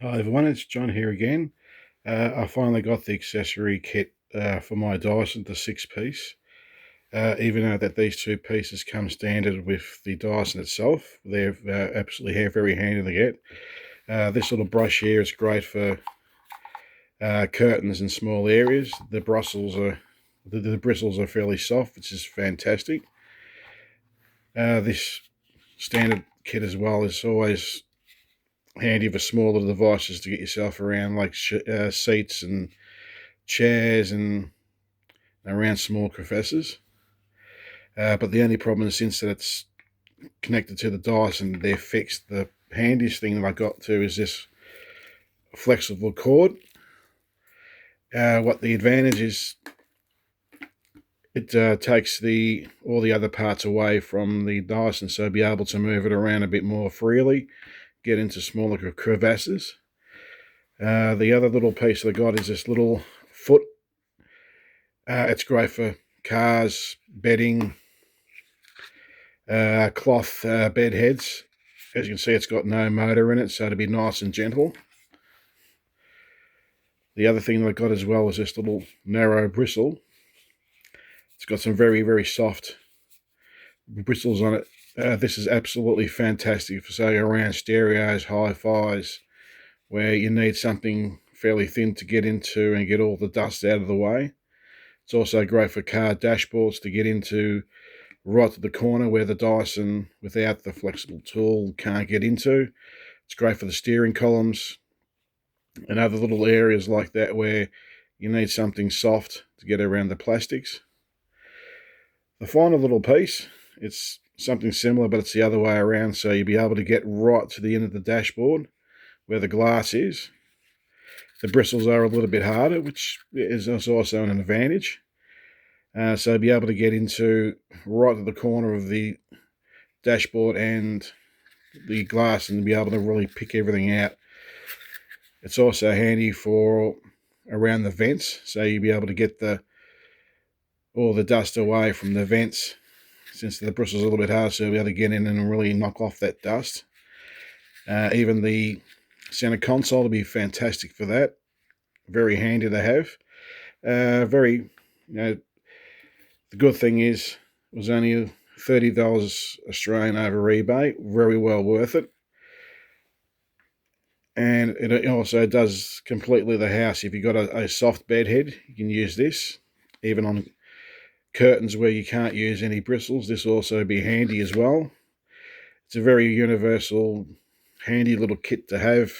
Hi everyone, it's John here again. I finally got the accessory kit for my Dyson, the 6-piece. Even though that these two pieces come standard with the Dyson itself, they're absolutely very handy to get. This little brush here is great for curtains in small areas. The bristles are fairly soft, which is fantastic. This standard kit as well is always handy for smaller devices to get yourself around, like seats and chairs and around small crevices. But the only problem is, since that it's connected to the Dyson, they're fixed. The handiest thing that I got to is this flexible cord. What the advantage is, it takes all the other parts away from the Dyson, so be able to move it around a bit more freely, get into smaller crevasses. The other little piece I got is this little foot. It's great for cars, bedding, cloth bed heads. As you can see, it's got no motor in it, so it'll be nice and gentle. The other thing that I got as well is this little narrow bristle. It's got some very soft bristles on it. This is absolutely fantastic for, say, around stereos, hi-fis, where you need something fairly thin to get into and get all the dust out of the way. It's also great for car dashboards to get into right to the corner where the Dyson, without the flexible tool, can't get into. It's great for the steering columns and other little areas like that where you need something soft to get around the plastics. The final little piece, it's something similar, but it's the other way around, so you'll be able to get right to the end of the dashboard where the glass is. The bristles are a little bit harder, which is also an advantage. So be able to get into right to the corner of the dashboard and the glass and be able to really pick everything out. It's also handy for around the vents, so you'll be able to get all the dust away from the vents, since the bristles are a little bit hard, so you'll be able to get in and really knock off that dust. Even the center console will be fantastic for that. Very handy to have. The good thing is, it was only $30 Australian over eBay. Very well worth it. And it also does completely the house. If you've got a soft bed head, you can use this. Even on curtains where you can't use any bristles, this will also be handy as well. It's a very universal, handy little kit to have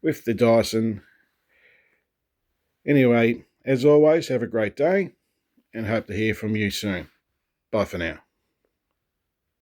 with the Dyson. Anyway, as always, have a great day and hope to hear from you soon. Bye for now.